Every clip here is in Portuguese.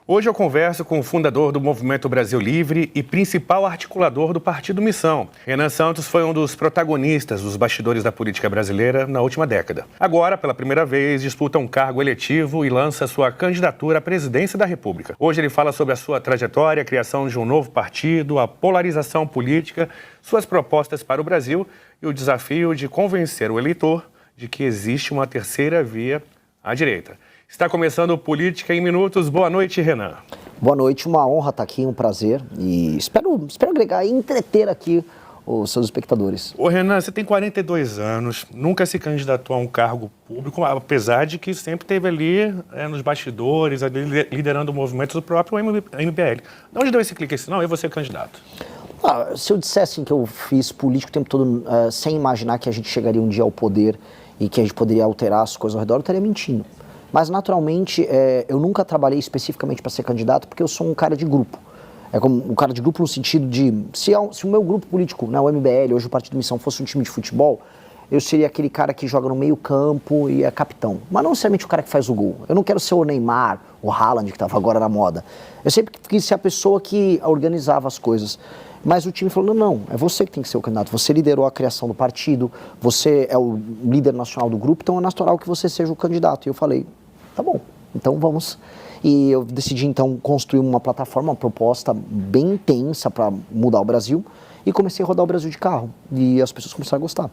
Hoje eu converso com o fundador do Movimento Brasil Livre e principal articulador do Partido Missão. Renan Santos foi um dos protagonistas dos bastidores da política brasileira na última década. Agora, pela primeira vez, disputa um cargo eletivo e lança sua candidatura à presidência da República. Hoje ele fala sobre a sua trajetória, a criação de um novo partido, a polarização política, suas propostas para o Brasil e o desafio de convencer o eleitor de que existe uma terceira via à direita. Está começando Política em Minutos. Boa noite, Renan. Boa noite, uma honra estar aqui, um prazer. E espero agregar e entreter aqui os seus espectadores. Ô, Renan, você tem 42 anos, nunca se candidatou a um cargo público, apesar de que sempre esteve ali nos bastidores, liderando o movimento do próprio MBL. De onde deu esse clique assim? Não, eu vou ser candidato. Se eu dissesse que eu fiz político o tempo todo sem imaginar que a gente chegaria um dia ao poder e que a gente poderia alterar as coisas ao redor, eu estaria mentindo. Mas, naturalmente, eu nunca trabalhei especificamente para ser candidato porque eu sou um cara de grupo. É como um cara de grupo no sentido de, se o meu grupo político, né, o MBL, hoje o Partido Missão, fosse um time de futebol, eu seria aquele cara que joga no meio campo e é capitão. Mas não necessariamente o cara que faz o gol. Eu não quero ser o Neymar, o Haaland, que estava agora na moda. Eu sempre quis ser a pessoa que organizava as coisas. Mas o time falou, não, é você que tem que ser o candidato. Você liderou a criação do partido, você é o líder nacional do grupo, então é natural que você seja o candidato. E eu falei, tá bom, então vamos. E eu decidi, então, construir uma plataforma, uma proposta bem intensa para mudar o Brasil. E comecei a rodar o Brasil de carro. E as pessoas começaram a gostar.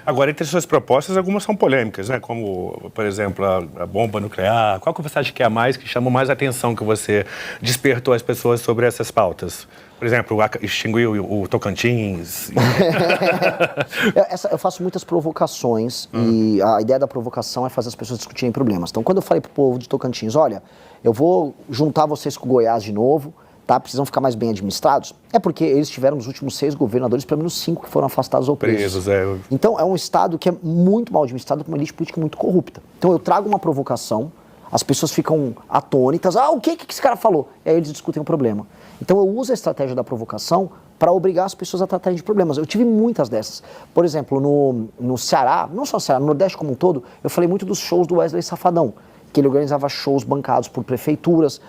Agora, entre suas propostas, algumas são polêmicas, né? Como, por exemplo, a bomba nuclear. Qual que você acha que é a mais, que chamou mais atenção, que você despertou as pessoas sobre essas pautas? Por exemplo, extinguir o Tocantins. Eu faço muitas provocações e a ideia da provocação é fazer as pessoas discutirem problemas. Então, quando eu falei pro povo de Tocantins, olha, eu vou juntar vocês com o Goiás de novo, tá? Precisam ficar mais bem administrados. É porque eles tiveram nos últimos 6 governadores, pelo menos 5 que foram afastados ou presos. Então, é um estado que é muito mal administrado, com uma elite política muito corrupta. Então, eu trago uma provocação, as pessoas ficam atônitas. O que esse cara falou? E aí eles discutem o problema. Então eu uso a estratégia da provocação para obrigar as pessoas a tratarem de problemas. Eu tive muitas dessas. Por exemplo, no Ceará, não só no Ceará, no Nordeste como um todo, eu falei muito dos shows do Wesley Safadão, que ele organizava shows bancados por prefeituras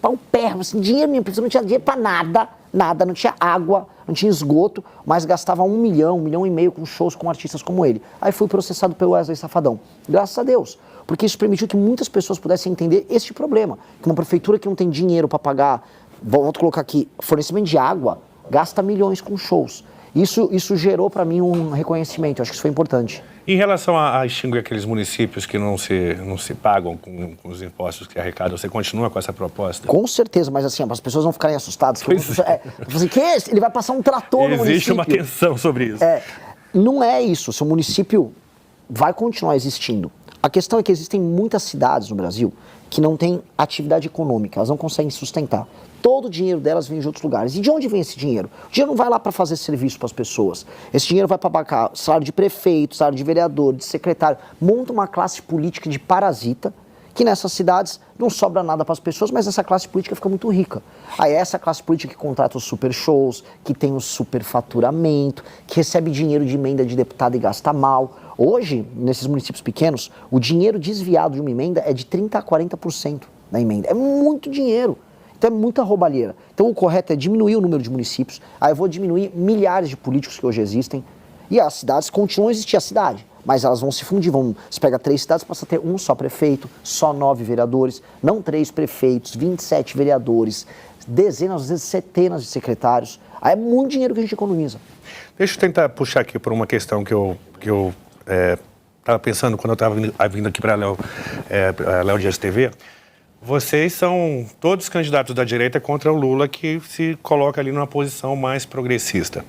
paupérrimas, assim, dinheiro mesmo, não tinha dinheiro para nada, não tinha água, não tinha esgoto, mas gastava 1 milhão, 1,5 milhão com shows com artistas como ele. Aí fui processado pelo Wesley Safadão. Graças a Deus. Porque isso permitiu que muitas pessoas pudessem entender este problema. Que uma prefeitura que não tem dinheiro para pagar, volto a colocar aqui, fornecimento de água, gasta milhões com shows. Isso gerou para mim um reconhecimento, eu acho que isso foi importante. Em relação a extinguir aqueles municípios que não se pagam com os impostos que arrecadam, você continua com essa proposta? Com certeza, mas assim, as pessoas não ficarem assustadas. Ele vai passar um trator no município. Existe uma tensão sobre isso. Não é isso, seu município vai continuar existindo. A questão é que existem muitas cidades no Brasil que não têm atividade econômica, elas não conseguem sustentar. Todo o dinheiro delas vem de outros lugares. E de onde vem esse dinheiro? O dinheiro não vai lá para fazer serviço para as pessoas. Esse dinheiro vai para pagar salário de prefeito, salário de vereador, de secretário. Monta uma classe política de parasita, que nessas cidades não sobra nada para as pessoas, mas essa classe política fica muito rica. Aí essa classe política que contrata os super shows, que tem o super faturamento, que recebe dinheiro de emenda de deputado e gasta mal. Hoje, nesses municípios pequenos, o dinheiro desviado de uma emenda é de 30% a 40% da emenda. É muito dinheiro. Então é muita roubalheira. Então o correto é diminuir o número de municípios. Aí eu vou diminuir milhares de políticos que hoje existem. E as cidades continuam a existir, a cidade. Mas elas vão se fundir. Você pega 3 cidades, passa a ter um só prefeito, só 9 vereadores, não 3 prefeitos, 27 vereadores, dezenas, às vezes centenas de secretários. Aí é muito dinheiro que a gente economiza. Deixa eu tentar puxar aqui por uma questão que eu estava pensando quando eu estava vindo aqui para a Léo Dias TV. Vocês são todos candidatos da direita contra o Lula, que se coloca ali numa posição mais progressista.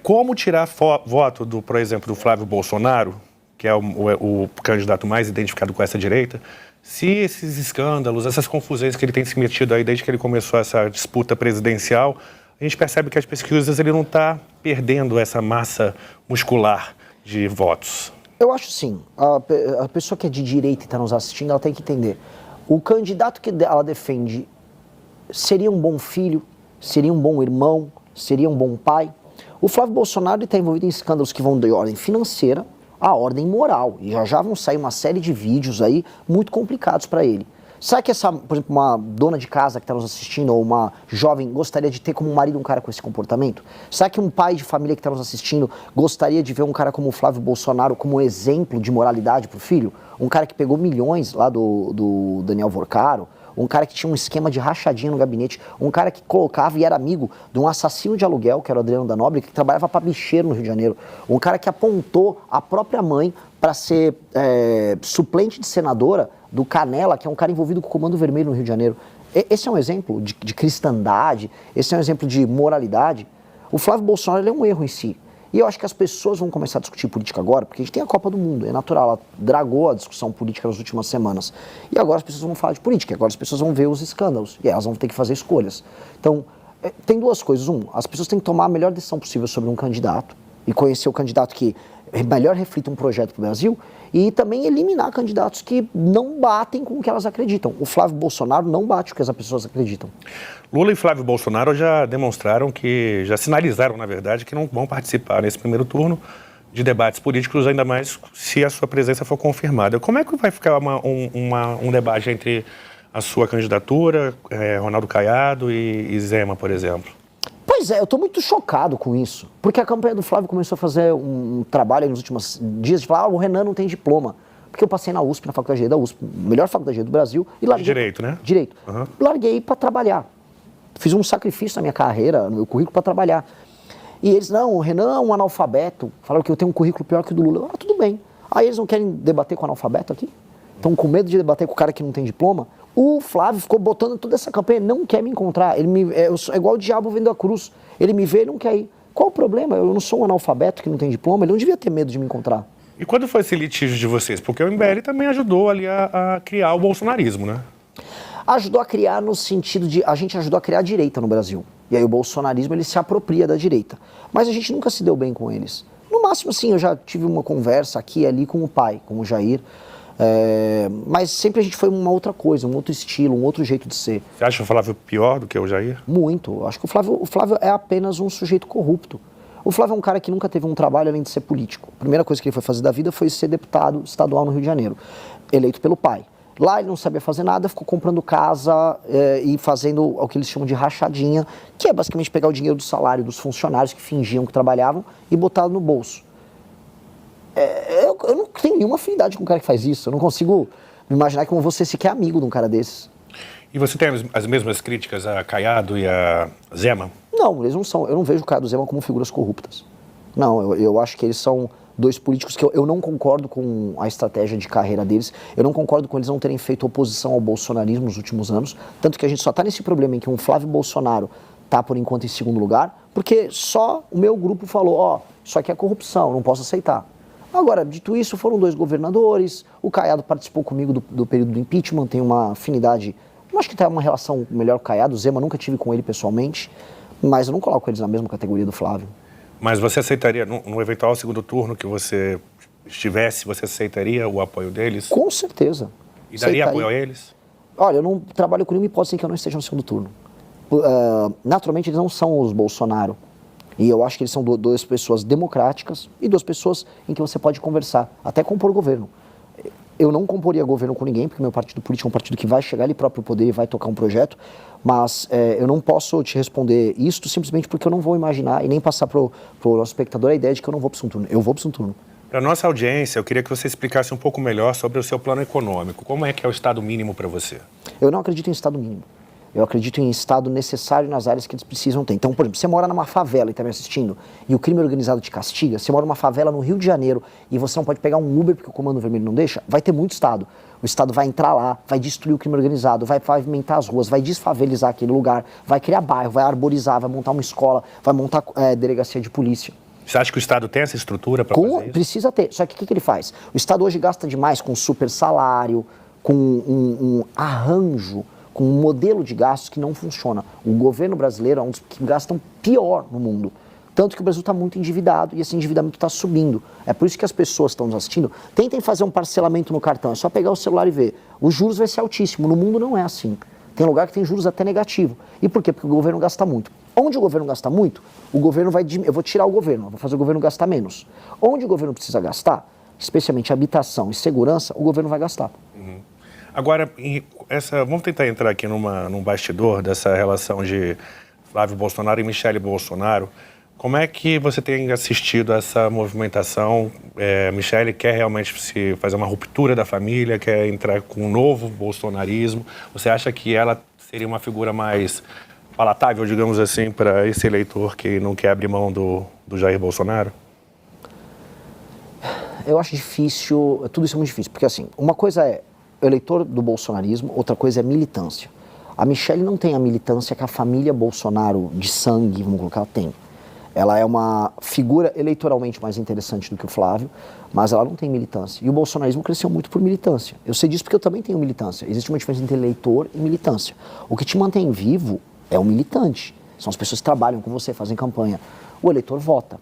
Como tirar voto, por exemplo, do Flávio Bolsonaro, que é o candidato mais identificado com essa direita, se esses escândalos, essas confusões que ele tem se metido aí desde que ele começou essa disputa presidencial, a gente percebe que as pesquisas ele não está perdendo essa massa muscular de votos? Eu acho sim. A pessoa que é de direita e está nos assistindo, ela tem que entender. O candidato que ela defende seria um bom filho, seria um bom irmão, seria um bom pai. O Flávio Bolsonaro está envolvido em escândalos que vão de ordem financeira a ordem moral. E já vão sair uma série de vídeos aí muito complicados para ele. Será que por exemplo, uma dona de casa que está nos assistindo, ou uma jovem, gostaria de ter como marido um cara com esse comportamento? Será que um pai de família que está nos assistindo gostaria de ver um cara como o Flávio Bolsonaro como exemplo de moralidade para o filho? Um cara que pegou milhões lá do Daniel Vorcaro, um cara que tinha um esquema de rachadinha no gabinete, um cara que colocava e era amigo de um assassino de aluguel, que era o Adriano da Nóbrega, que trabalhava para bicheiro no Rio de Janeiro, um cara que apontou a própria mãe para ser suplente de senadora do Canela, que é um cara envolvido com o Comando Vermelho no Rio de Janeiro. Esse é um exemplo de cristandade, esse é um exemplo de moralidade. O Flávio Bolsonaro ele é um erro em si. E eu acho que as pessoas vão começar a discutir política agora, porque a gente tem a Copa do Mundo, é natural, ela dragou a discussão política nas últimas semanas. E agora as pessoas vão falar de política, agora as pessoas vão ver os escândalos, e elas vão ter que fazer escolhas. Então, tem duas coisas. As pessoas têm que tomar a melhor decisão possível sobre um candidato, e conhecer o candidato que melhor reflita um projeto para o Brasil, e também eliminar candidatos que não batem com o que elas acreditam. O Flávio Bolsonaro não bate com o que as pessoas acreditam. Lula e Flávio Bolsonaro já demonstraram já sinalizaram, na verdade, que não vão participar nesse primeiro turno de debates políticos, ainda mais se a sua presença for confirmada. Como é que vai ficar um debate entre a sua candidatura, Ronaldo Caiado e Zema, por exemplo? Pois é, eu estou muito chocado com isso, porque a campanha do Flávio começou a fazer um trabalho nos últimos dias de falar, o Renan não tem diploma, porque eu passei na USP, na Faculdade de Direito da USP, melhor faculdade de Direito do Brasil, e larguei... Direito, né? Direito. Uhum. Larguei para trabalhar. Fiz um sacrifício na minha carreira, no meu currículo, para trabalhar. E eles, não, o Renan é um analfabeto, falaram que eu tenho um currículo pior que o do Lula. Ah, tudo bem. Aí eles não querem debater com o analfabeto aqui? Estão com medo de debater com o cara que não tem diploma? O Flávio ficou botando toda essa campanha, ele não quer me encontrar, é igual o diabo vendo a cruz, ele me vê e não quer ir. Qual o problema? Eu não sou um analfabeto que não tem diploma, ele não devia ter medo de me encontrar. E quando foi esse litígio de vocês? Porque o MBL também ajudou ali a criar o bolsonarismo, né? Ajudou a criar no sentido de, a gente ajudou a criar a direita no Brasil. E aí o bolsonarismo, ele se apropria da direita. Mas a gente nunca se deu bem com eles. No máximo, sim, eu já tive uma conversa aqui e ali com o pai, com o Jair. Mas sempre a gente foi uma outra coisa, um outro estilo, um outro jeito de ser. Você acha o Flávio pior do que o Jair? Muito. Eu acho que o Flávio é apenas um sujeito corrupto. O Flávio é um cara que nunca teve um trabalho além de ser político. A primeira coisa que ele foi fazer da vida foi ser deputado estadual no Rio de Janeiro, eleito pelo pai. Lá ele não sabia fazer nada, ficou comprando casa e fazendo o que eles chamam de rachadinha, que é basicamente pegar o dinheiro do salário dos funcionários que fingiam que trabalhavam e botar no bolso. Eu não tenho nenhuma afinidade com um cara que faz isso. Eu não consigo me imaginar como você sequer é amigo de um cara desses. E você tem as mesmas críticas a Caiado e a Zema? Não, eles não são. Eu não vejo o Caiado e o Zema como figuras corruptas. Não, eu acho que eles são dois políticos que eu não concordo com a estratégia de carreira deles. Eu não concordo com eles não terem feito oposição ao bolsonarismo nos últimos anos. Tanto que a gente só está nesse problema em que um Flávio Bolsonaro está, por enquanto, em segundo lugar, porque só o meu grupo falou, isso aqui é corrupção, não posso aceitar. Agora, dito isso, foram dois governadores, o Caiado participou comigo do período do impeachment, tem uma afinidade, eu acho que tem uma relação melhor com o Caiado, o Zema nunca tive com ele pessoalmente, mas eu não coloco eles na mesma categoria do Flávio. Mas você aceitaria, no eventual segundo turno que você estivesse, você aceitaria o apoio deles? Com certeza. E daria apoio a eles? Olha, eu não trabalho com nenhuma hipótese em que eu não esteja no segundo turno. Naturalmente, eles não são os Bolsonaro. E eu acho que eles são duas pessoas democráticas e duas pessoas em que você pode conversar, até compor governo. Eu não comporia governo com ninguém, porque meu partido político é um partido que vai chegar ali próprio poder e vai tocar um projeto, mas eu não posso te responder isto simplesmente porque eu não vou imaginar e nem passar para o nosso espectador a ideia de que eu não vou para o segundo turno. Eu vou para o segundo turno. Para a nossa audiência, eu queria que você explicasse um pouco melhor sobre o seu plano econômico. Como é que é o estado mínimo para você? Eu não acredito em estado mínimo. Eu acredito em estado necessário nas áreas que eles precisam ter. Então, por exemplo, você mora numa favela e está me assistindo e o crime organizado te castiga, você mora numa favela no Rio de Janeiro e você não pode pegar um Uber porque o Comando Vermelho não deixa, vai ter muito estado. O estado vai entrar lá, vai destruir o crime organizado, vai pavimentar as ruas, vai desfavelizar aquele lugar, vai criar bairro, vai arborizar, vai montar uma escola, vai montar delegacia de polícia. Você acha que o Estado tem essa estrutura para fazer isso? Precisa ter. Só que o que ele faz? O Estado hoje gasta demais com super salário, com um arranjo, com um modelo de gastos que não funciona. O governo brasileiro é um dos que gastam pior no mundo. Tanto que o Brasil está muito endividado e esse endividamento está subindo. É por isso que as pessoas que estão nos assistindo tentem fazer um parcelamento no cartão. É só pegar o celular e ver. Os juros vai ser altíssimo. No mundo não é assim. Tem lugar que tem juros até negativo. E por quê? Porque o governo gasta muito. Onde o governo gasta muito, o governo vai... Eu vou tirar o governo, vou fazer o governo gastar menos. Onde o governo precisa gastar, especialmente habitação e segurança, o governo vai gastar. Uhum. Agora, vamos tentar entrar aqui num bastidor dessa relação de Flávio Bolsonaro e Michele Bolsonaro. Como é que você tem assistido a essa movimentação? Michele quer realmente fazer uma ruptura da família, quer entrar com um novo bolsonarismo. Você acha que ela seria uma figura mais palatável, digamos assim, para esse eleitor que não quer abrir mão do Jair Bolsonaro? Eu acho difícil, tudo isso é muito difícil, porque assim, uma coisa é o eleitor do bolsonarismo, outra coisa é militância. A Michele não tem a militância que a família Bolsonaro de sangue, vamos colocar, tem. Ela é uma figura eleitoralmente mais interessante do que o Flávio, mas ela não tem militância. E o bolsonarismo cresceu muito por militância. Eu sei disso porque eu também tenho militância. Existe uma diferença entre eleitor e militância. O que te mantém vivo é o militante. São as pessoas que trabalham com você, fazem campanha. O eleitor vota.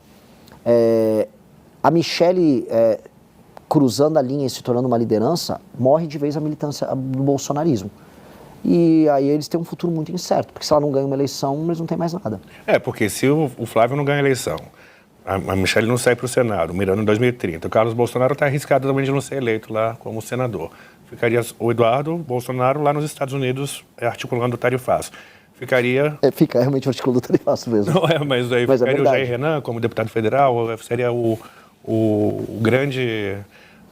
A Michele, cruzando a linha e se tornando uma liderança, morre de vez a militância do bolsonarismo. E aí eles têm um futuro muito incerto, porque se ela não ganha uma eleição, eles não têm mais nada. Porque se o Flávio não ganha a eleição, a Michele não sai para o Senado, mirando em 2030, o Carlos Bolsonaro está arriscado também de não ser eleito lá como senador. Ficaria o Eduardo Bolsonaro lá nos Estados Unidos articulando o tarifaço. Fica realmente o articulando o tarifaço mesmo. Não mas aí ficaria o Jair Renan como deputado federal, seria o grande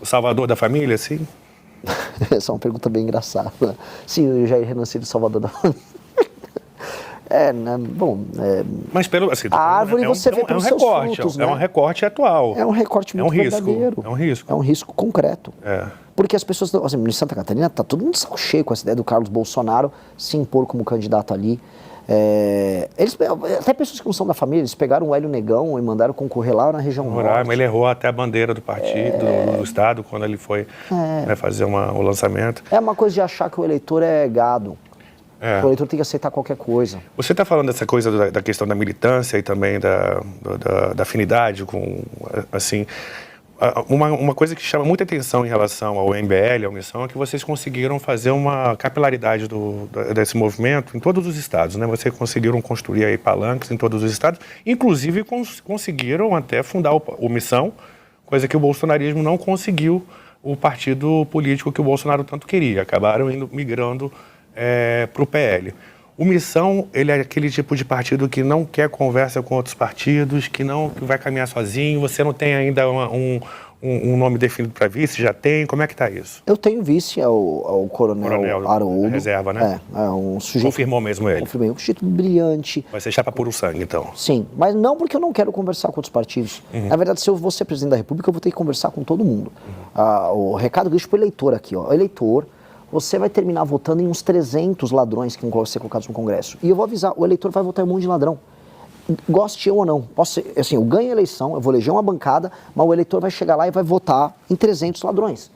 salvador da família, assim? Essa é uma pergunta bem engraçada. Sim, o Jair Renan seria o salvador da família. Mas a árvore você vê pelos seus frutos, né? É um recorte atual. É um recorte muito verdadeiro. É um risco. É um risco concreto. Porque as pessoas, assim, em Santa Catarina, tá todo mundo de saco cheio com essa ideia do Carlos Bolsonaro se impor como candidato ali. Até pessoas que não são da família, eles pegaram o Hélio Negão e mandaram concorrer lá na região norte. Mas ele errou até a bandeira do partido, do Estado, quando ele foi fazer o lançamento. É uma coisa de achar que o eleitor é gado. O eleitor tem que aceitar qualquer coisa. Você está falando dessa coisa da questão da militância e também da afinidade com, assim... Uma coisa que chama muita atenção em relação ao MBL, à Missão, é que vocês conseguiram fazer uma capilaridade desse movimento em todos os estados, né? Vocês conseguiram construir aí palanques em todos os estados, inclusive conseguiram até fundar o Missão, coisa que o bolsonarismo não conseguiu, o partido político que o Bolsonaro tanto queria. Acabaram migrando para o PL. O Missão, ele é aquele tipo de partido que não quer conversa com outros partidos, que vai caminhar sozinho. Você não tem ainda um nome definido para vice? Já tem? Como é que está isso? Eu tenho vice, é o Coronel Haroldo. Reserva, né? É um sujeito... Confirmou mesmo ele? Confirmei. Um sujeito brilhante. Vai ser chapa puro sangue, então? Sim, mas não porque eu não quero conversar com outros partidos. Na verdade, se eu vou ser presidente da República, eu vou ter que conversar com todo mundo. O recado que eu deixo para o eleitor aqui, ó. O eleitor... Você vai terminar votando em uns 300 ladrões que vão ser colocados no Congresso. E eu vou avisar, o eleitor vai votar em um monte de ladrão. Goste eu ou não. Eu ganho a eleição, eu vou eleger uma bancada, mas o eleitor vai chegar lá e vai votar em 300 ladrões.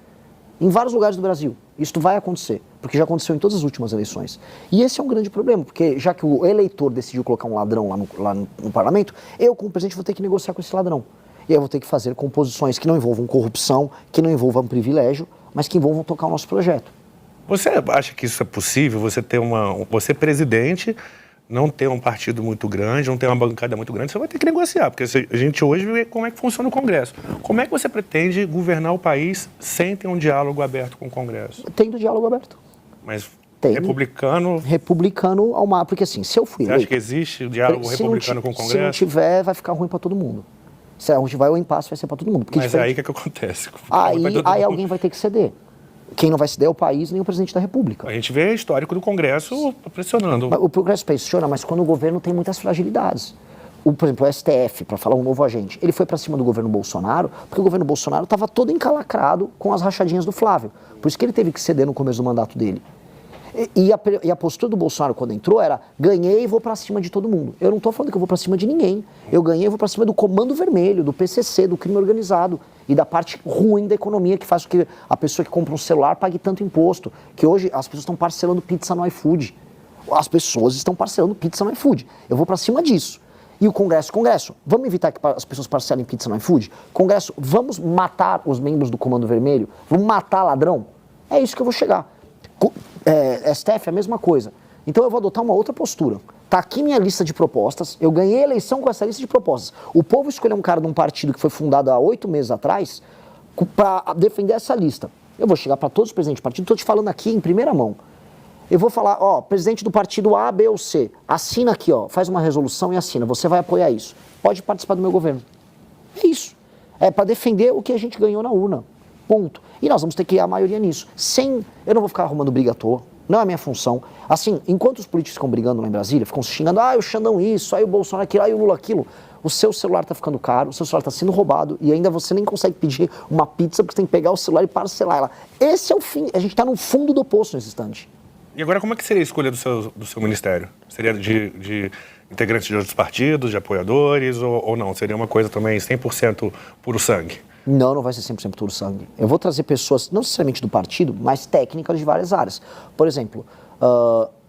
Em vários lugares do Brasil. Isso vai acontecer, porque já aconteceu em todas as últimas eleições. E esse é um grande problema, porque já que o eleitor decidiu colocar um ladrão lá no parlamento, eu, como presidente, vou ter que negociar com esse ladrão. E aí eu vou ter que fazer composições que não envolvam corrupção, que não envolvam privilégio, mas que envolvam tocar o nosso projeto. Você acha que isso é possível? Você presidente, não ter um partido muito grande, não ter uma bancada muito grande, você vai ter que negociar, porque a gente hoje vê como é que funciona o Congresso. Como é que você pretende governar o país sem ter um diálogo aberto com o Congresso? Tendo diálogo aberto. Mas republicano... Republicano ao mar, porque assim, se eu fui... Você acha que existe o diálogo republicano com o Congresso? Se não tiver, vai ficar ruim para todo mundo. Se a gente vai, o impasse vai ser para todo mundo. Mas aí o que acontece? Aí alguém vai ter que ceder. Quem não vai ceder é o país nem o presidente da República. A gente vê histórico do Congresso pressionando. O Congresso pressiona, mas quando o governo tem muitas fragilidades. Por exemplo, o STF, para falar um novo agente, ele foi para cima do governo Bolsonaro, porque o governo Bolsonaro estava todo encalacrado com as rachadinhas do Flávio. Por isso que ele teve que ceder no começo do mandato dele. E a postura do Bolsonaro quando entrou era: ganhei e vou para cima de todo mundo. Eu não estou falando que eu vou para cima de ninguém. Eu ganhei e vou para cima do Comando Vermelho, do PCC, do crime organizado e da parte ruim da economia que faz com que a pessoa que compra um celular pague tanto imposto. Que hoje as pessoas estão parcelando pizza no iFood. As pessoas estão parcelando pizza no iFood. Eu vou para cima disso. E o Congresso, vamos evitar que as pessoas parcelem pizza no iFood? Congresso, vamos matar os membros do Comando Vermelho? Vamos matar ladrão? É isso que eu vou chegar. STF é a mesma coisa. Então eu vou adotar uma outra postura. Está aqui minha lista de propostas, eu ganhei a eleição com essa lista de propostas. O povo escolheu um cara de um partido que foi fundado há 8 meses atrás para defender essa lista. Eu vou chegar para todos os presidentes de partido, estou te falando aqui em primeira mão. Eu vou falar, ó, presidente do partido A, B ou C, assina aqui, ó, faz uma resolução e assina, você vai apoiar isso. Pode participar do meu governo. É isso. É para defender o que a gente ganhou na urna. Ponto. E nós vamos ter que ir a maioria nisso. Eu não vou ficar arrumando briga à toa. Não é a minha função. Assim, enquanto os políticos ficam brigando lá em Brasília, ficam se xingando, o Xandão isso, aí o Bolsonaro aquilo, aí o Lula aquilo, o seu celular está ficando caro, o seu celular está sendo roubado e ainda você nem consegue pedir uma pizza porque você tem que pegar o celular e parcelar ela. Esse é o fim. A gente está no fundo do poço nesse instante. E agora, como é que seria a escolha do seu ministério? Seria de integrantes de outros partidos, de apoiadores, ou não? Seria uma coisa também 100% puro sangue? Não vai ser 100% puro sangue. Eu vou trazer pessoas, não necessariamente do partido, mas técnicas de várias áreas. Por exemplo,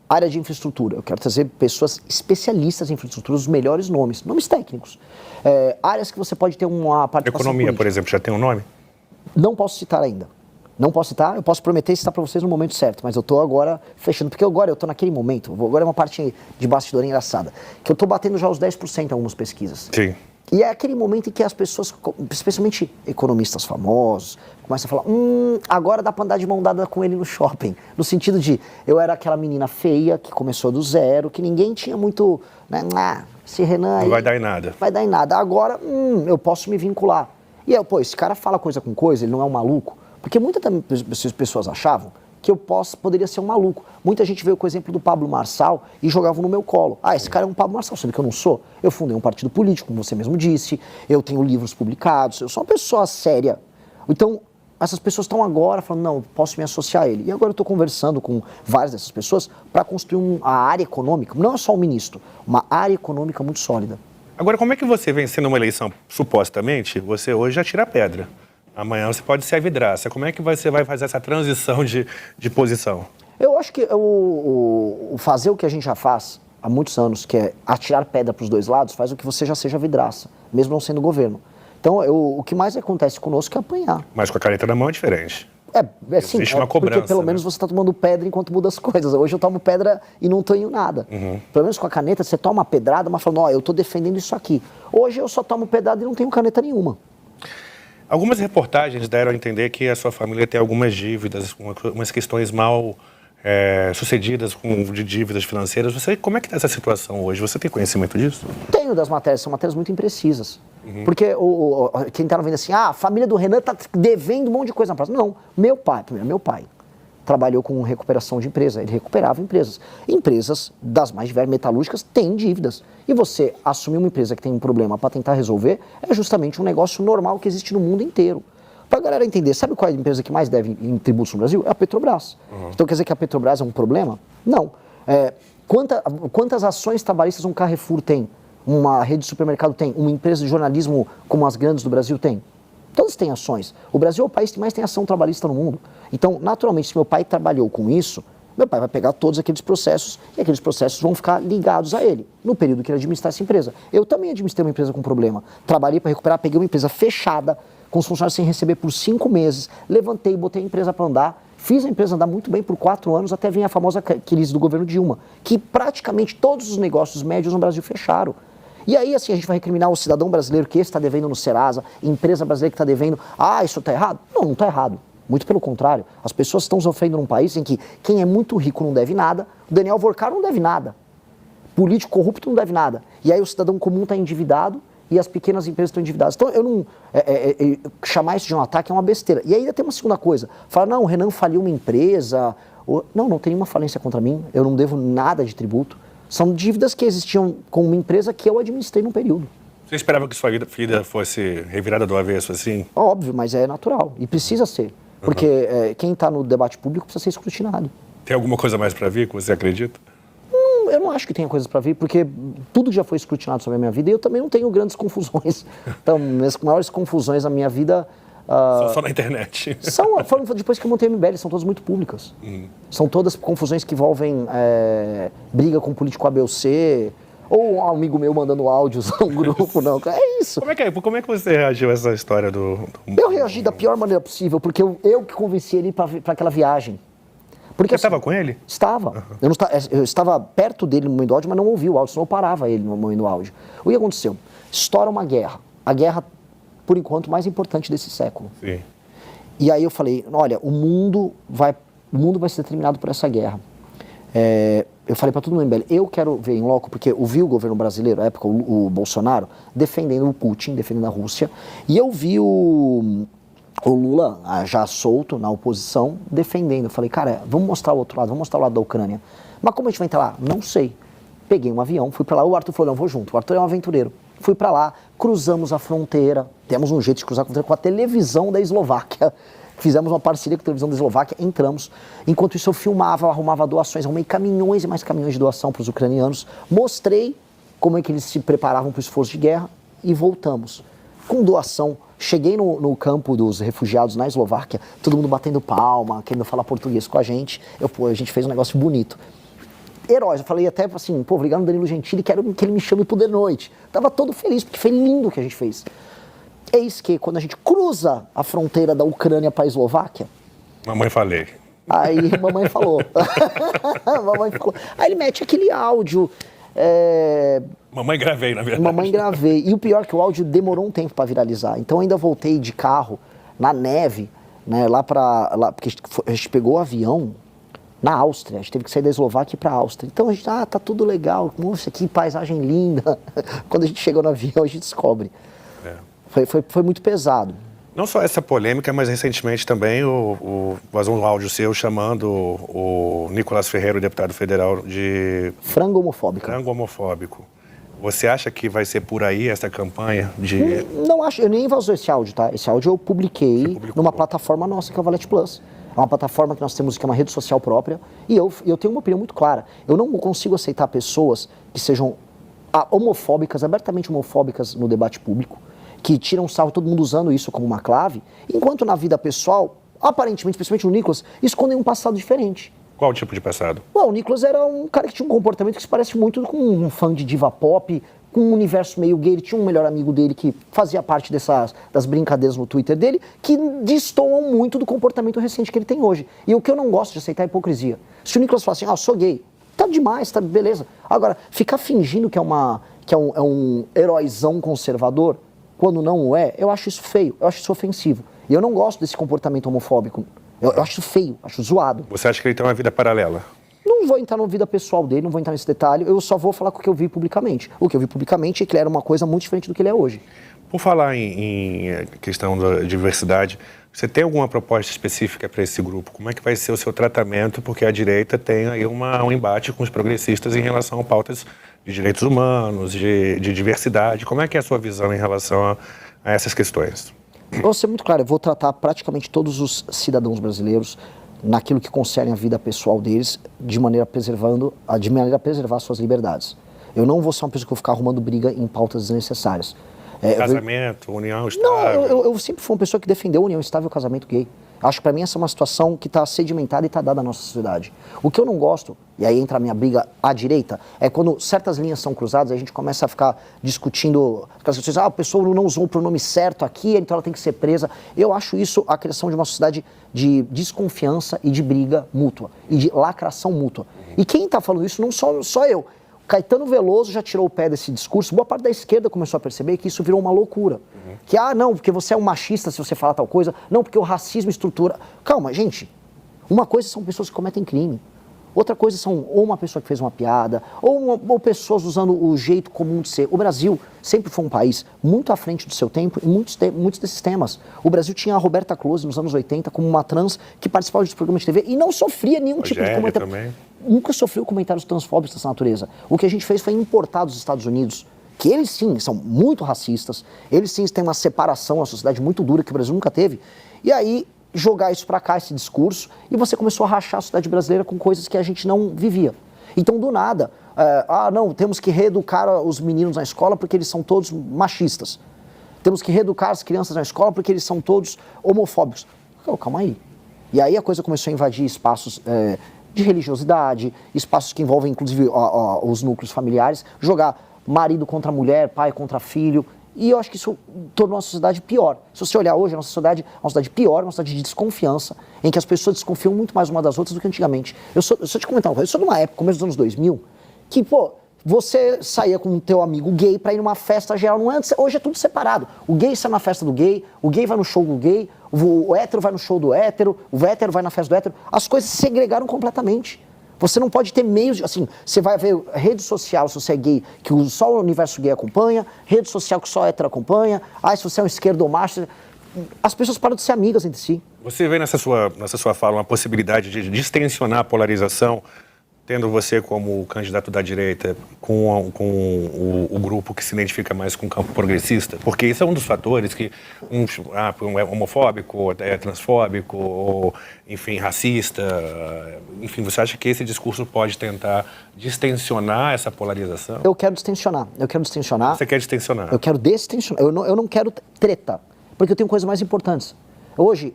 área de infraestrutura. Eu quero trazer pessoas especialistas em infraestrutura, os melhores nomes técnicos. Áreas que você pode ter uma participação Economia, política. por exemplo, já tem um nome? Não posso citar ainda. Não posso citar, eu posso prometer citar para vocês no momento certo, mas eu estou agora fechando, porque agora eu estou naquele momento, agora é uma parte de bastidor engraçada, que eu estou batendo já os 10% em algumas pesquisas. Sim. E é aquele momento em que as pessoas, especialmente economistas famosos, começam a falar, agora dá para andar de mão dada com ele no shopping. No sentido de, eu era aquela menina feia que começou do zero, que ninguém tinha muito, né, esse Renan aí... Não vai dar em nada. Vai dar em nada. Agora, eu posso me vincular. E aí, esse cara fala coisa com coisa, ele não é um maluco. Porque muitas pessoas achavam que eu poderia ser um maluco. Muita gente veio com o exemplo do Pablo Marçal e jogava no meu colo. Esse cara é um Pablo Marçal, sendo que eu não sou. Eu fundei um partido político, como você mesmo disse, eu tenho livros publicados, eu sou uma pessoa séria. Então, essas pessoas estão agora falando, não, posso me associar a ele. E agora eu estou conversando com várias dessas pessoas para construir a área econômica, não é só um ministro, uma área econômica muito sólida. Agora, como é que você, vencendo uma eleição, supostamente, você hoje já tira a pedra? Amanhã você pode ser a vidraça. Como é que você vai fazer essa transição de posição? Eu acho que fazer o que a gente já faz há muitos anos, que é atirar pedra para os dois lados, faz o que você já seja vidraça, mesmo não sendo governo. Então, o que mais acontece conosco é apanhar. Mas com a caneta na mão é diferente. Sim, existe uma cobrança, porque pelo menos você está tomando pedra enquanto muda as coisas. Hoje eu tomo pedra e não tenho nada. Pelo menos com a caneta você toma uma pedrada, mas falando, eu estou defendendo isso aqui. Hoje eu só tomo pedrada e não tenho caneta nenhuma. Algumas reportagens deram a entender que a sua família tem algumas dívidas, umas questões mal sucedidas de dívidas financeiras. Como é que está essa situação hoje? Você tem conhecimento disso? Tenho das matérias, são matérias muito imprecisas. Porque quem está vendo assim, a família do Renan está devendo um monte de coisa na praça. Não, meu pai trabalhou com recuperação de empresa, ele recuperava empresas. Empresas das mais diversas metalúrgicas têm dívidas. E você assumir uma empresa que tem um problema para tentar resolver é justamente um negócio normal que existe no mundo inteiro. Para a galera entender, sabe qual é a empresa que mais deve em tributos no Brasil? É a Petrobras. Então quer dizer que a Petrobras é um problema? Não. Quantas ações trabalhistas um Carrefour tem? Uma rede de supermercado tem? Uma empresa de jornalismo como as grandes do Brasil tem? Todas têm ações. O Brasil é o país que mais tem ação trabalhista no mundo. Então, naturalmente, se meu pai trabalhou com isso, meu pai vai pegar todos aqueles processos e aqueles processos vão ficar ligados a ele, no período que ele administrar essa empresa. Eu também administrei uma empresa com problema. Trabalhei para recuperar, peguei uma empresa fechada, com os funcionários sem receber por 5 meses, levantei, botei a empresa para andar, fiz a empresa andar muito bem por 4 anos, até vir a famosa crise do governo Dilma, que praticamente todos os negócios médios no Brasil fecharam. E aí, assim, a gente vai recriminar o cidadão brasileiro que está devendo no Serasa, empresa brasileira que está devendo, isso está errado? Não está errado. Muito pelo contrário. As pessoas estão sofrendo num país em que quem é muito rico não deve nada, o Daniel Vorcaro não deve nada. Político corrupto não deve nada. E aí o cidadão comum está endividado e as pequenas empresas estão endividadas. Então, eu não... chamar isso de um ataque é uma besteira. E ainda tem uma segunda coisa. Falar, não, o Renan faliu uma empresa. Não tem nenhuma falência contra mim. Eu não devo nada de tributo. São dívidas que existiam com uma empresa que eu administrei num período. Você esperava que sua vida fosse revirada do avesso assim? Óbvio, mas é natural. E precisa ser. Porque quem está no debate público precisa ser escrutinado. Tem alguma coisa mais para vir que você acredita? Eu não acho que tenha coisas para vir, porque tudo já foi escrutinado sobre a minha vida e eu também não tenho grandes confusões. Então, as maiores confusões na minha vida... Só na internet. Depois que eu montei a MBL, são todas muito públicas. São todas confusões que envolvem briga com político A, B ou C, ou um amigo meu mandando áudios a um grupo, não. É isso. Como é que você reagiu a essa história do... Eu reagi da pior maneira possível, porque eu que convenci ele para aquela viagem. Porque, você estava com ele? Estava. Eu estava perto dele no momento do áudio, mas não ouvi o áudio, senão eu parava ele no momento do áudio. O que aconteceu? Estoura uma guerra. A guerra, por enquanto, mais importante desse século. Sim. E aí eu falei, olha, o mundo vai ser determinado por essa guerra. Eu falei para todo mundo, MBL, eu quero ver em loco, porque eu vi o governo brasileiro, na época o Bolsonaro, defendendo o Putin, defendendo a Rússia, e eu vi o Lula, já solto, na oposição, defendendo. Eu falei, cara, vamos mostrar o outro lado, vamos mostrar o lado da Ucrânia. Mas como a gente vai entrar lá? Não sei. Peguei um avião, fui para lá, o Arthur falou, não, vou junto. O Arthur é um aventureiro. Fui para lá, cruzamos a fronteira, temos um jeito de cruzar a fronteira com a televisão da Eslováquia. Fizemos uma parceria com a televisão da Eslováquia, entramos. Enquanto isso eu filmava, arrumava doações, arrumei caminhões e mais caminhões de doação para os ucranianos. Mostrei como é que eles se preparavam para o esforço de guerra e voltamos. Com doação, cheguei no campo dos refugiados na Eslováquia, todo mundo batendo palma, querendo falar português com a gente. A gente fez um negócio bonito. Heróis, eu falei até assim, pô, obrigado Danilo Gentili, quero que ele me chame pro The Noite. Tava todo feliz, porque foi lindo o que a gente fez. Eis que, quando a gente cruza a fronteira da Ucrânia para a Eslováquia... Mamãe falei. Aí mamãe falou. Mamãe falou. Aí ele mete aquele áudio... Mamãe gravei, na verdade. Mamãe gravei. E o pior é que o áudio demorou um tempo para viralizar. Então eu ainda voltei de carro, na neve, né, lá, porque a gente pegou o avião na Áustria. A gente teve que sair da Eslováquia para a Áustria. Então a gente, tá tudo legal. Nossa, que paisagem linda. Quando a gente chegou no avião, a gente descobre. Foi muito pesado. Não só essa polêmica, mas recentemente também vazou um áudio seu chamando o Nicolás Ferreira, o deputado federal, de... Frango homofóbico. Frango homofóbico. Você acha que vai ser por aí essa campanha de... Não acho, eu nem vazou esse áudio, tá? Esse áudio eu publiquei numa plataforma nossa, que é o Valete Plus. É uma plataforma que nós temos, que é uma rede social própria. E eu tenho uma opinião muito clara. Eu não consigo aceitar pessoas que sejam homofóbicas, abertamente homofóbicas no debate público, que tiram sarro, todo mundo usando isso como uma clave, enquanto na vida pessoal, aparentemente, principalmente o Nicolas, escondem um passado diferente. Qual tipo de passado? Bom, o Nicolas era um cara que tinha um comportamento que se parece muito com um fã de diva pop, com um universo meio gay. Ele tinha um melhor amigo dele que fazia parte das brincadeiras no Twitter dele, que destoam muito do comportamento recente que ele tem hoje. E o que eu não gosto de aceitar é a hipocrisia. Se o Nicolas falar assim, eu sou gay, tá demais, tá beleza. Agora, ficar fingindo que é um heróizão conservador, quando não o é, eu acho isso feio, eu acho isso ofensivo. E eu não gosto desse comportamento homofóbico. Eu acho isso feio, acho zoado. Você acha que ele tem uma vida paralela? Não vou entrar na vida pessoal dele, não vou entrar nesse detalhe, eu só vou falar com o que eu vi publicamente. O que eu vi publicamente é que ele era uma coisa muito diferente do que ele é hoje. Por falar em questão da diversidade, você tem alguma proposta específica para esse grupo? Como é que vai ser o seu tratamento? Porque a direita tem aí um embate com os progressistas em relação a pautas de direitos humanos, de diversidade. Como é que é a sua visão em relação a essas questões? Vou ser muito claro, eu vou tratar praticamente todos os cidadãos brasileiros naquilo que concerne a vida pessoal deles, de maneira a preservar suas liberdades. Eu não vou ser uma pessoa que vou ficar arrumando briga em pautas desnecessárias. Casamento, união estável? Não, eu sempre fui uma pessoa que defendeu a união estável e o casamento gay. Acho que para mim essa é uma situação que está sedimentada e está dada na nossa sociedade. O que eu não gosto, e aí entra a minha briga à direita, é quando certas linhas são cruzadas, a gente começa a ficar discutindo, aquelas questões, a pessoa não usou o pronome certo aqui, então ela tem que ser presa. Eu acho isso a criação de uma sociedade de desconfiança e de briga mútua, e de lacração mútua. E quem está falando isso não só eu. Caetano Veloso já tirou o pé desse discurso, boa parte da esquerda começou a perceber que isso virou uma loucura. Que, não, porque você é um machista se você falar tal coisa, não, porque o racismo estrutura... Calma, gente, uma coisa são pessoas que cometem crime, outra coisa são ou uma pessoa que fez uma piada, ou pessoas usando o jeito comum de ser. O Brasil sempre foi um país muito à frente do seu tempo em muitos desses temas. O Brasil tinha a Roberta Close nos anos 80 como uma trans que participava de programas de TV e não sofria nenhum tipo de comentário. Também. Nunca sofreu comentários transfóbicos dessa natureza. O que a gente fez foi importar dos Estados Unidos, que eles sim são muito racistas, eles sim têm uma separação na sociedade muito dura que o Brasil nunca teve, e aí jogar isso pra cá, esse discurso, e você começou a rachar a sociedade brasileira com coisas que a gente não vivia. Então, do nada, não, temos que reeducar os meninos na escola porque eles são todos machistas. Temos que reeducar as crianças na escola porque eles são todos homofóbicos. Calma aí. E aí a coisa começou a invadir espaços de religiosidade, espaços que envolvem, inclusive, os núcleos familiares, jogar marido contra mulher, pai contra filho, e eu acho que isso tornou a sociedade pior. Se você olhar hoje, a nossa sociedade é uma sociedade pior, uma sociedade de desconfiança, em que as pessoas desconfiam muito mais uma das outras do que antigamente. Eu só te comentar uma coisa, eu sou de uma época, começo dos anos 2000, que, você saía com o teu amigo gay pra ir numa festa geral. Não é, hoje é tudo separado. O gay sai na festa do gay, o gay vai no show do gay, o hétero vai no show do hétero, o hétero vai na festa do hétero. As coisas se segregaram completamente. Você não pode ter meios, assim, você vai ver rede social, se você é gay, que só o universo gay acompanha, rede social que só hétero acompanha, se você é um esquerdomacho, as pessoas param de ser amigas entre si. Você vê nessa sua fala uma possibilidade de distensionar a polarização, tendo você como candidato da direita com o grupo que se identifica mais com o campo progressista? Porque isso é um dos fatores que um é homofóbico, ou é transfóbico, ou, enfim, racista. Enfim, você acha que esse discurso pode tentar distensionar essa polarização? Eu quero distensionar. Você quer distensionar? Eu quero distensionar. Eu não quero treta, porque eu tenho coisas mais importantes. Hoje,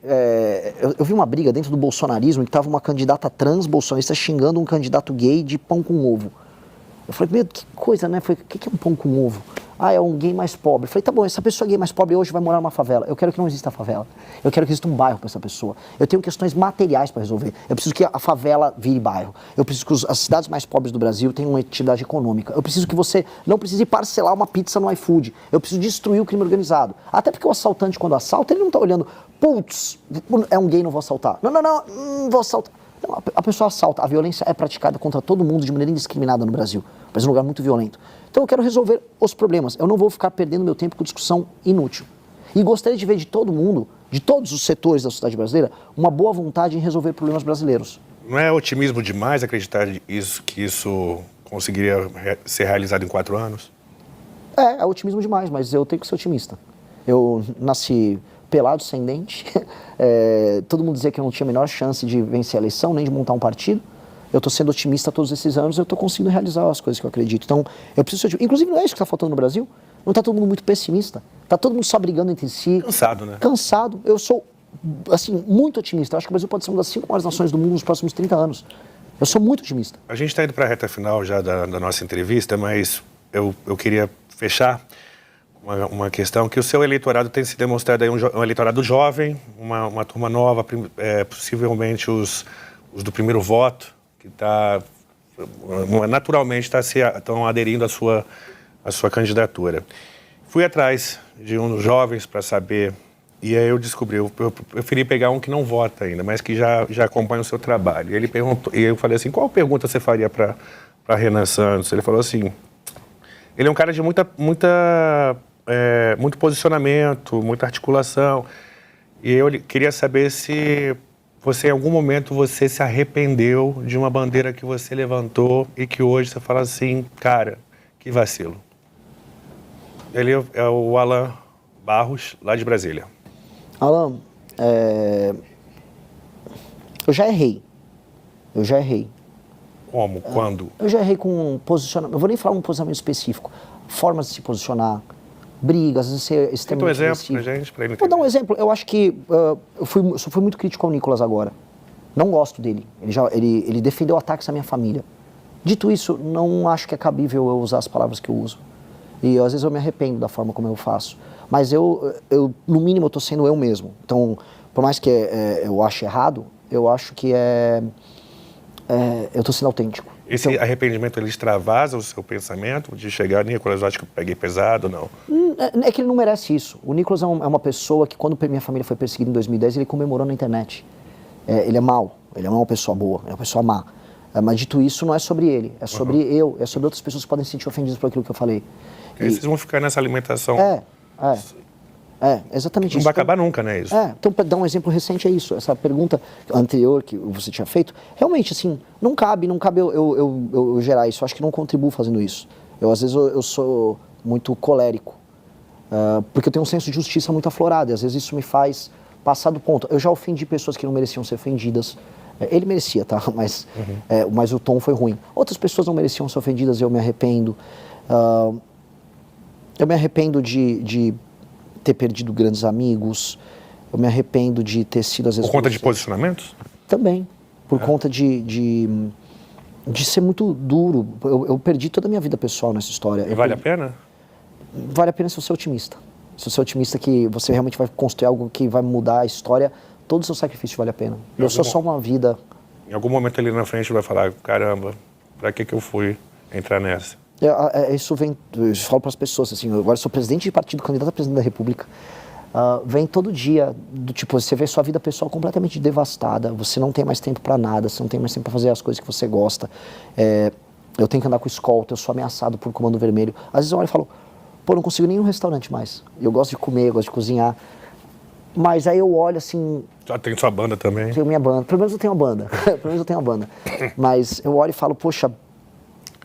eu vi uma briga dentro do bolsonarismo que estava uma candidata trans bolsonarista xingando um candidato gay de pão com ovo. Eu falei, meu, que coisa, né? Eu falei, o que é um pão com ovo? É um gay mais pobre. Eu falei, tá bom, essa pessoa gay mais pobre hoje vai morar numa favela. Eu quero que não exista favela. Eu quero que exista um bairro para essa pessoa. Eu tenho questões materiais para resolver. Eu preciso que a favela vire bairro. Eu preciso que as cidades mais pobres do Brasil tenham uma atividade econômica. Eu preciso que você não precise parcelar uma pizza no iFood. Eu preciso destruir o crime organizado. Até porque o assaltante, quando assalta, ele não está olhando, putz, é um gay, não vou assaltar. Não vou assaltar. Não, a pessoa assalta. A violência é praticada contra todo mundo de maneira indiscriminada no Brasil. O Brasil é um lugar muito violento. Então eu quero resolver os problemas. Eu não vou ficar perdendo meu tempo com discussão inútil. E gostaria de ver de todo mundo, de todos os setores da sociedade brasileira, uma boa vontade em resolver problemas brasileiros. Não é otimismo demais acreditar que isso conseguiria ser realizado em 4 anos? É otimismo demais, mas eu tenho que ser otimista. Eu nasci pelado, sem dente. Todo mundo dizia que eu não tinha a menor chance de vencer a eleição, nem de montar um partido. Eu estou sendo otimista todos esses anos, eu estou conseguindo realizar as coisas que eu acredito. Então, eu preciso ser otimista. Inclusive, não é isso que está faltando no Brasil. Não está todo mundo muito pessimista. Está todo mundo só brigando entre si. Cansado, né? Cansado. Eu sou, assim, muito otimista. Eu acho que o Brasil pode ser uma das 5 maiores nações do mundo nos próximos 30 anos. Eu sou muito otimista. A gente está indo para a reta final já da nossa entrevista, mas eu queria fechar uma questão que o seu eleitorado tem se demonstrado aí um eleitorado jovem, uma turma nova, possivelmente os do primeiro voto, que naturalmente estão aderindo à sua candidatura. Fui atrás de uns jovens para saber, e aí eu descobri, eu preferi pegar um que não vota ainda, mas que já acompanha o seu trabalho. E ele perguntou, e eu falei assim, qual pergunta você faria para Renan Santos? Ele falou assim, ele é um cara de muito posicionamento, muita articulação, e eu queria saber se você, em algum momento, você se arrependeu de uma bandeira que você levantou e que hoje você fala assim, cara, que vacilo. Ele é o Alan Barros, lá de Brasília. Alan, eu já errei. Como? Quando? Eu já errei com posicionamento. Eu vou nem falar um posicionamento específico. Formas de se posicionar, brigas, às vezes ser extremamente Cita um exemplo pra gente, pra ele Vou entender. dar um exemplo. Eu acho que eu fui muito crítico ao Nicolas agora. Não gosto dele. Ele defendeu ataques à minha família. Dito isso, não acho que é cabível eu usar as palavras que eu uso. E às vezes eu me arrependo da forma como eu faço. Mas eu no mínimo, eu estou sendo eu mesmo. Então, por mais que eu ache errado, eu acho que eu estou sendo autêntico. Esse arrependimento, ele extravasa o seu pensamento de chegar, Nicolas, eu acho que eu peguei pesado ou não? É que ele não merece isso. O Nicolas é uma pessoa que, quando minha família foi perseguida em 2010, ele comemorou na internet. Ele é mau, ele não é uma pessoa boa, é uma pessoa má. Mas dito isso, não é sobre ele, é sobre eu, é sobre outras pessoas que podem se sentir ofendidas por aquilo que eu falei. E vocês vão ficar nessa alimentação. Exatamente Não isso. vai acabar nunca, né, isso? Então, para dar um exemplo recente, é isso. Essa pergunta anterior que você tinha feito, realmente, assim, não cabe eu gerar isso. Eu acho que não contribuo fazendo isso. Às vezes, eu sou muito colérico, porque eu tenho um senso de justiça muito aflorado, e às vezes isso me faz passar do ponto. Eu já ofendi pessoas que não mereciam ser ofendidas. Ele merecia, tá? Mas o tom foi ruim. Outras pessoas não mereciam ser ofendidas e eu me arrependo. Eu me arrependo de ter perdido grandes amigos. Eu me arrependo de ter sido, às vezes... Por conta de posicionamentos? Também. Por conta de ser muito duro. Eu perdi toda a minha vida pessoal nessa história. E vale a pena? Vale a pena se você é otimista. Se você é otimista que você realmente vai construir algo que vai mudar a história, todo o seu sacrifício vale a pena. Eu sou só uma vida... Em algum momento ali na frente vai falar, caramba, pra que eu fui entrar nessa? Isso vem, eu falo para as pessoas assim, eu agora sou presidente de partido, candidato a presidente da República, vem todo dia, do tipo, você vê sua vida pessoal completamente devastada, você não tem mais tempo para nada, você não tem mais tempo para fazer as coisas que você gosta, eu tenho que andar com escolta, eu sou ameaçado por comando vermelho, às vezes eu olho e falo, pô, não consigo nem ir em um restaurante mais, eu gosto de comer, eu gosto de cozinhar, mas aí eu olho assim... Já tem sua banda também. Tenho minha banda, pelo menos eu tenho uma banda, pelo menos eu tenho uma banda, mas eu olho e falo, poxa,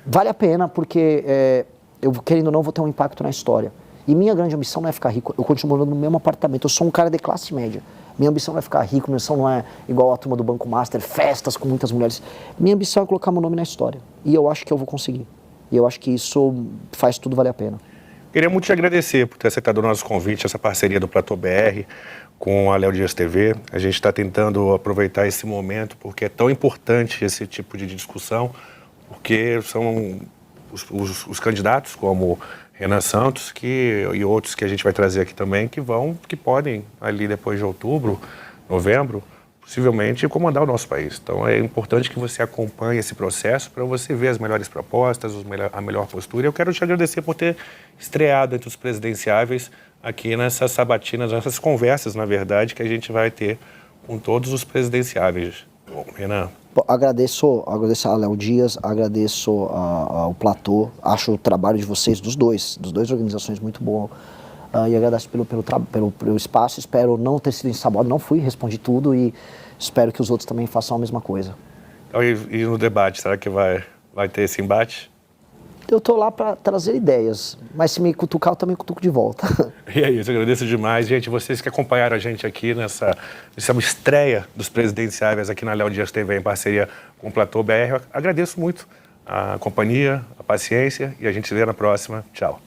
vale a pena porque eu, querendo ou não, vou ter um impacto na história. E minha grande ambição não é ficar rico, eu continuo morando no mesmo apartamento, eu sou um cara de classe média. Minha ambição não é ficar rico, minha ambição não é igual a turma do Banco Master, festas com muitas mulheres. Minha ambição é colocar meu nome na história. E eu acho que eu vou conseguir. E eu acho que isso faz tudo valer a pena. Queria muito te agradecer por ter aceitado o nosso convite, essa parceria do Platô BR com a Léo Dias TV. A gente está tentando aproveitar esse momento porque é tão importante esse tipo de discussão, porque são os candidatos como Renan Santos e outros que a gente vai trazer aqui também que podem ali depois de outubro, novembro, possivelmente comandar o nosso país. Então é importante que você acompanhe esse processo para você ver as melhores propostas, a melhor postura. Eu quero te agradecer por ter estreado entre os presidenciáveis aqui nessas sabatinas, nessas conversas, na verdade, que a gente vai ter com todos os presidenciáveis. Bom, Renan. Agradeço a Léo Dias, agradeço ao Platô, acho o trabalho de vocês, dos dois organizações muito bom. E agradeço pelo espaço, espero não ter sido ensabado, não fui, respondi tudo e espero que os outros também façam a mesma coisa. Então, e no debate, será que vai ter esse embate? Eu tô lá para trazer ideias, mas se me cutucar, eu também cutuco de volta. E é isso, eu agradeço demais. Gente, vocês que acompanharam a gente aqui nessa estreia dos presidenciáveis aqui na Léo Dias TV em parceria com o Platô BR, eu agradeço muito a companhia, a paciência e a gente se vê na próxima. Tchau.